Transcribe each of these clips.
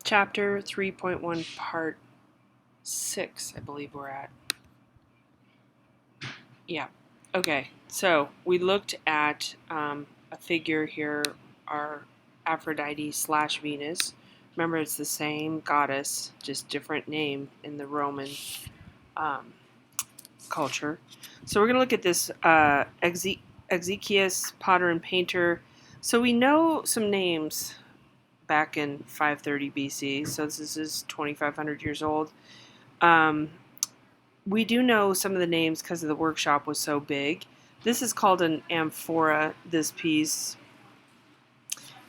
Chapter 3.1, Part 6, I believe we're at. Yeah. Okay, so we looked at a figure here, our Aphrodite / Venus. Remember, it's the same goddess, just different name in the Roman culture. So we're going to look at this Exechius, potter and painter. So we know some names back in 530 BC, so this is 2,500 years old. We do know some of the names because the workshop was so big. This is called an amphora, this piece.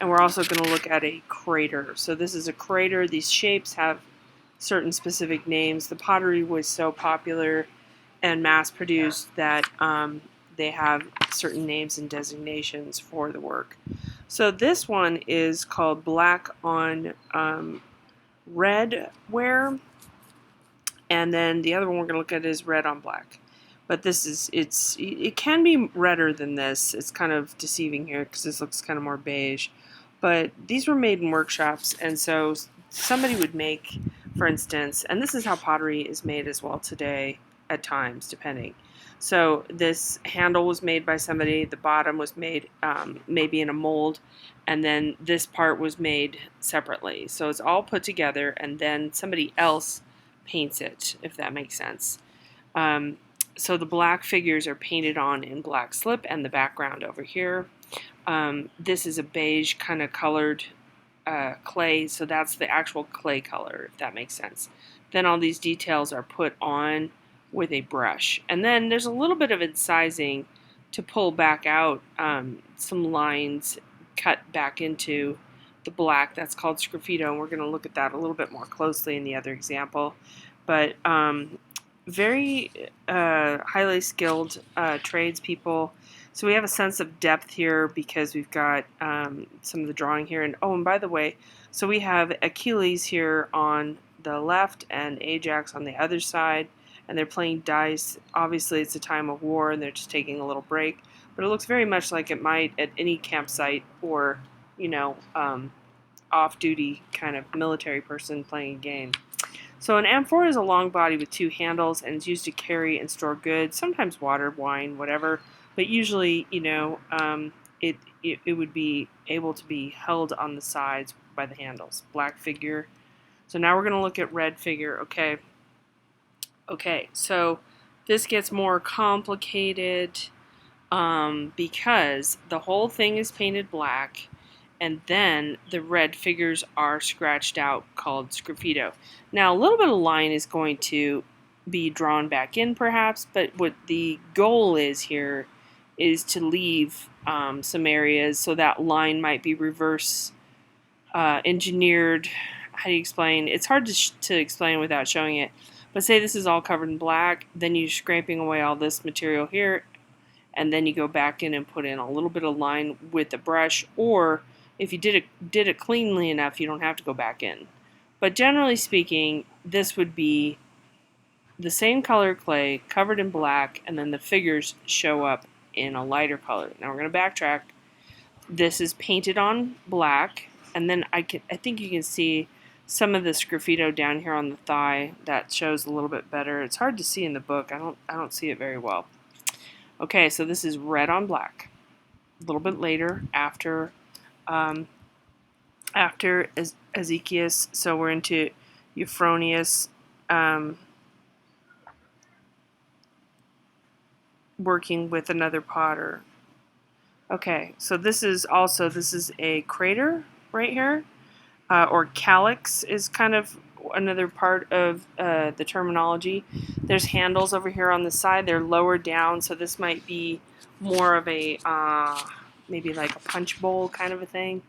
And we're also going to look at a crater. So this is a crater. These shapes have certain specific names. The pottery was so popular and mass-produced that they have certain names and designations for the work. So this one is called black on red ware. And then the other one we're going to look at is red on black. But this is, it can be redder than this. It's kind of deceiving here because this looks kind of more beige. But these were made in workshops, and so somebody would make, for instance, and this is how pottery is made as well today at times, depending. So this handle was made by somebody, the bottom was made maybe in a mold, and then this part was made separately. So it's all put together, and then somebody else paints it, if that makes sense. So the black figures are painted on in black slip, and the background over here. This is a beige kind of colored clay, so that's the actual clay color, if that makes sense. Then all these details are put on with a brush. And then there's a little bit of incising to pull back out some lines cut back into the black. That's called sgraffito, and we're going to look at that a little bit more closely in the other example. But very highly skilled tradespeople. So we have a sense of depth here because we've got some of the drawing here. And oh, and by the way, so we have Achilles here on the left and Ajax on the other side, and they're playing dice. Obviously, it's a time of war, and they're just taking a little break. But it looks very much like it might at any campsite or, you know, off-duty kind of military person playing a game. So an amphora is a long body with two handles, and it's used to carry and store goods, sometimes water, wine, whatever. But usually, you know, it would be able to be held on the sides by the handles. Black figure. So now we're going to look at red figure. Okay, so this gets more complicated because the whole thing is painted black, and then the red figures are scratched out, called sgraffito. Now, a little bit of line is going to be drawn back in, perhaps, but what the goal is here is to leave some areas so that line might be reverse engineered. How do you explain? It's hard to explain without showing it. But say this is all covered in black, then you're scraping away all this material here, and then you go back in and put in a little bit of line with the brush, or if you did it cleanly enough, you don't have to go back in. But generally speaking, this would be the same color clay covered in black, and then the figures show up in a lighter color. Now we're going to backtrack. This is painted on black, and then I think you can see some of the sgraffito down here on the thigh that shows a little bit better. It's hard to see in the book. I don't see it very well. Okay, so this is red on black. A little bit later, after Ezechius, so we're into Euphronius working with another potter. Okay, so this is a crater right here, or calyx is kind of another part of the terminology. There's handles over here on the side. They're lower down, so this might be more of a maybe like a punch bowl kind of a thing.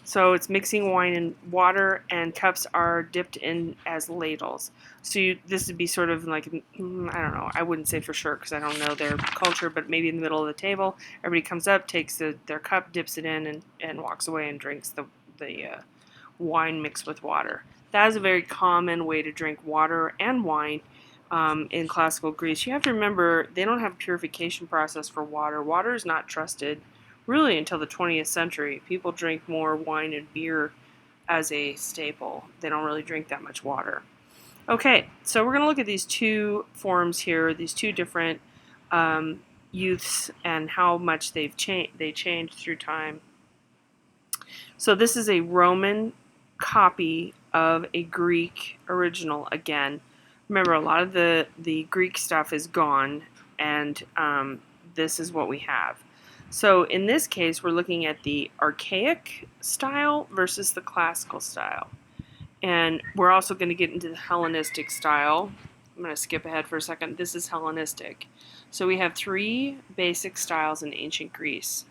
So it's mixing wine and water, and cups are dipped in as ladles. So this would be sort of like, I don't know, I wouldn't say for sure because I don't know their culture, but maybe in the middle of the table, everybody comes up, takes their cup, dips it in, and walks away and drinks the wine mixed with water. That is a very common way to drink water and wine in classical Greece. You have to remember, they don't have a purification process for water. Water is not trusted really until the 20th century. People drink more wine and beer as a staple. They don't really drink that much water. Okay, so we're going to look at these two forms here, these two different youths, and how much they changed through time. So this is a Roman copy of a Greek original again. Remember, a lot of the Greek stuff is gone, and this is what we have. So in this case, we're looking at the archaic style versus the classical style. And we're also going to get into the Hellenistic style. I'm going to skip ahead for a second. This is Hellenistic. So we have three basic styles in ancient Greece.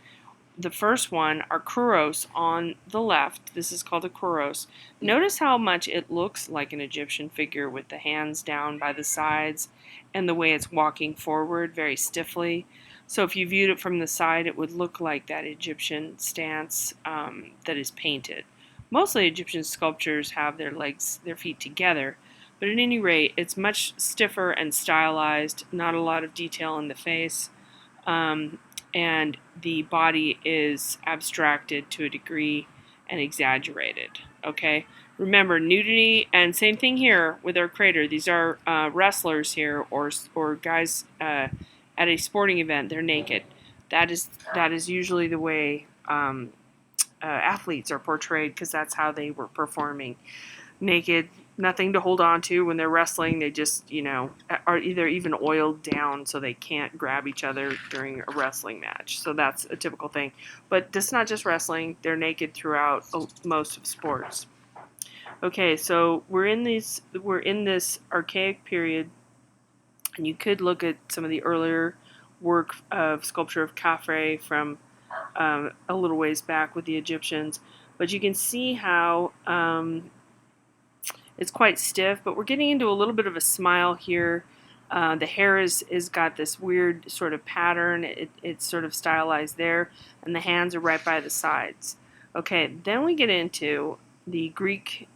The first one are kouros on the left. This is called a kouros. Notice how much it looks like an Egyptian figure with the hands down by the sides and the way it's walking forward very stiffly. So if you viewed it from the side, it would look like that Egyptian stance that is painted. Mostly Egyptian sculptures have their feet together, but at any rate, it's much stiffer and stylized, not a lot of detail in the face. And the body is abstracted to a degree and exaggerated. Okay, remember nudity, and same thing here with our crater. These are wrestlers here, or guys at a sporting event. They're naked. That is usually the way athletes are portrayed, because that's how they were performing. Naked, nothing to hold on to when they're wrestling. They just, are either even oiled down so they can't grab each other during a wrestling match. So that's a typical thing. But it's not just wrestling. They're naked throughout most of sports. Okay, so we're in this archaic period, and you could look at some of the earlier work of sculpture of Khafre from a little ways back with the Egyptians. But you can see how it's quite stiff, but we're getting into a little bit of a smile here. The hair is got this weird sort of pattern. It's sort of stylized there, and the hands are right by the sides. Okay, then we get into the Greek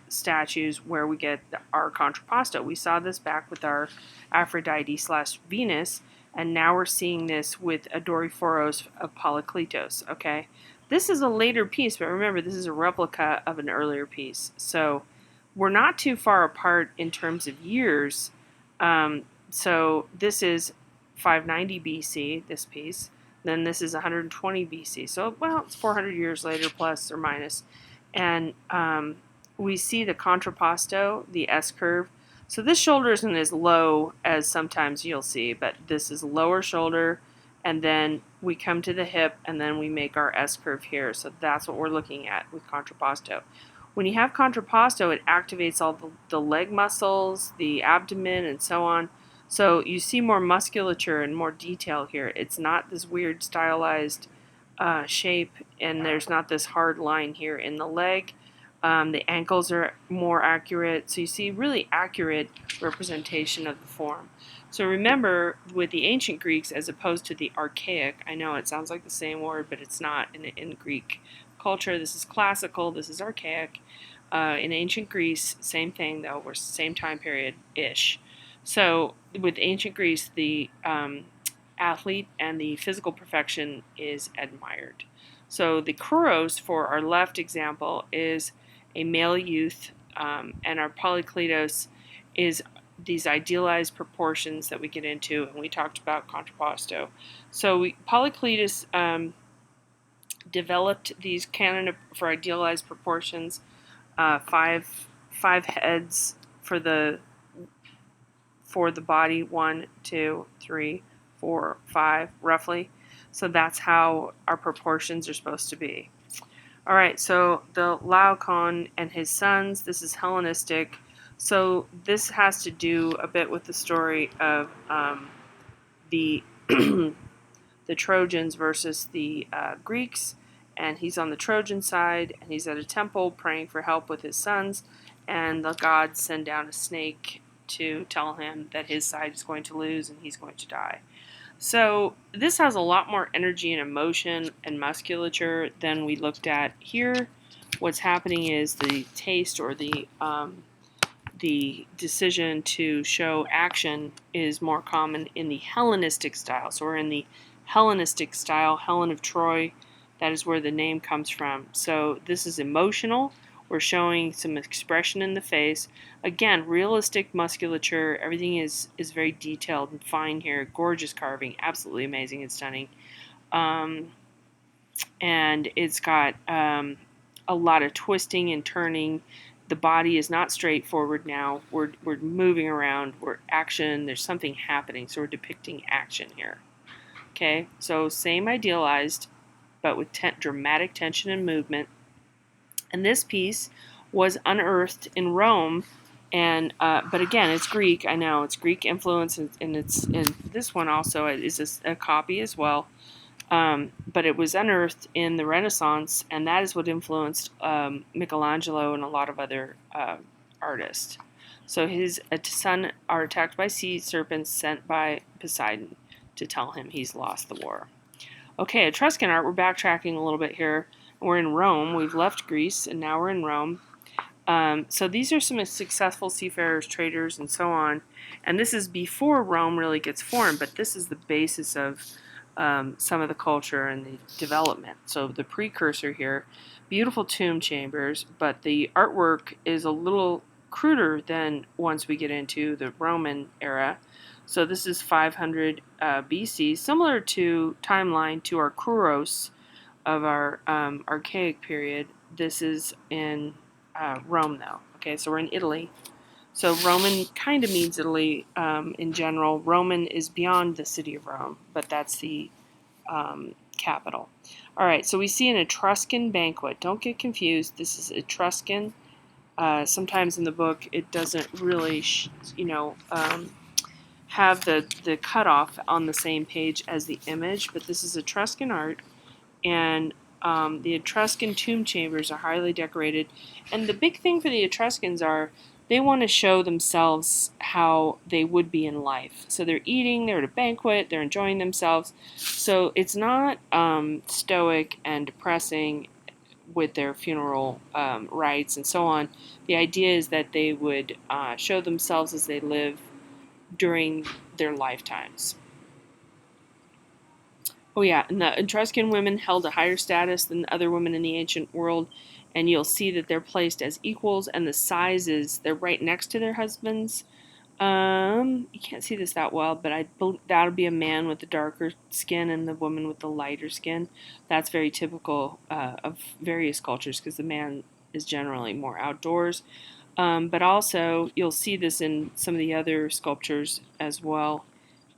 statues where we get our contrapposto. We saw this back with our Aphrodite/Venus, and now we're seeing this with a Doryphoros of Polykleitos. Okay, this is a later piece, but remember, this is a replica of an earlier piece. So we're not too far apart in terms of years. So this is 590 BC, this piece. Then this is 120 BC. So, well, it's 400 years later, plus or minus. And we see the contrapposto, the S-curve. So this shoulder isn't as low as sometimes you'll see, but this is lower shoulder, and then we come to the hip, and then we make our S-curve here. So that's what we're looking at with contrapposto. When you have contrapposto, it activates all the leg muscles, the abdomen, and so on. So you see more musculature and more detail here. It's not this weird stylized shape, and there's not this hard line here in the leg. The ankles are more accurate. So you see really accurate representation of the form. So remember, with the ancient Greeks as opposed to the archaic, I know it sounds like the same word, but it's not in Greek culture. This is classical, this is archaic. In ancient Greece, same thing though, we're same time period-ish. So with ancient Greece, the athlete and the physical perfection is admired. So the kouros for our left example is a male youth, and our Polykleitos is these idealized proportions that we get into, and we talked about contrapposto. So Polykleitos developed these canon for idealized proportions, five heads for the body, 1, 2, 3, 4, 5, roughly. So that's how our proportions are supposed to be. All right, so the Laocoon and his sons, this is Hellenistic. So this has to do a bit with the story of the the Trojans versus the Greeks, and he's on the Trojan side, and he's at a temple praying for help with his sons, and the gods send down a snake to tell him that his side is going to lose and he's going to die. So this has a lot more energy and emotion and musculature than we looked at here. What's happening is the taste, or the decision to show action, is more common in the Hellenistic style. So we're in the Hellenistic style, Helen of Troy. That is where the name comes from. So this is emotional. We're showing some expression in the face. Again, realistic musculature. Everything is very detailed and fine here. Gorgeous carving. Absolutely amazing and stunning. And it's got a lot of twisting and turning. The body is not straightforward now. We're moving around. We're action. There's something happening. So we're depicting action here. Okay, so same idealized, but with dramatic tension and movement. And this piece was unearthed in Rome, and but again, it's Greek. I know it's Greek influence, and it's in this one also is a copy as well. But it was unearthed in the Renaissance, and that is what influenced Michelangelo and a lot of other artists. So his son are attacked by sea serpents sent by Poseidon to tell him he's lost the war. Okay, Etruscan art, we're backtracking a little bit here. We're in Rome. We've left Greece, and now we're in Rome. So these are some successful seafarers, traders, and so on. And this is before Rome really gets formed, but this is the basis of some of the culture and the development. So the precursor here, beautiful tomb chambers, but the artwork is a little cruder than once we get into the Roman era. So this is 500 BC, similar to timeline to our Kouros of our archaic period. This is in Rome, though. Okay, so we're in Italy. So Roman kind of means Italy in general. Roman is beyond the city of Rome, but that's the capital. All right, so we see an Etruscan banquet. Don't get confused. This is Etruscan. Sometimes in the book it doesn't really, have the cutoff on the same page as the image, but this is Etruscan art, and the Etruscan tomb chambers are highly decorated. And the big thing for the Etruscans are they want to show themselves how they would be in life. So they're eating, they're at a banquet, they're enjoying themselves. So it's not stoic and depressing with their funeral rites and so on. The idea is that they would show themselves as they live during their lifetimes. Oh yeah, and the Etruscan women held a higher status than other women in the ancient world, and you'll see that they're placed as equals, and the sizes, they're right next to their husbands. You can't see this that well, but that would be a man with the darker skin and the woman with the lighter skin. That's very typical of various cultures because the man is generally more outdoors. But also, you'll see this in some of the other sculptures as well,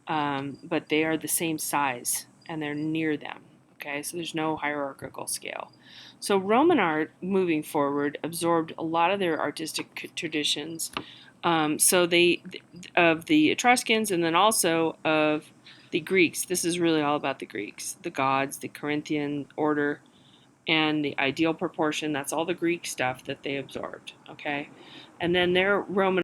but they are the same size and they're near them. Okay, so there's no hierarchical scale. So Roman art, moving forward, absorbed a lot of their artistic traditions. So of the Etruscans and then also of the Greeks. This is really all about the Greeks, the gods, the Corinthian order, and the ideal proportion. That's all the Greek stuff that they absorbed. Okay, and then their Roman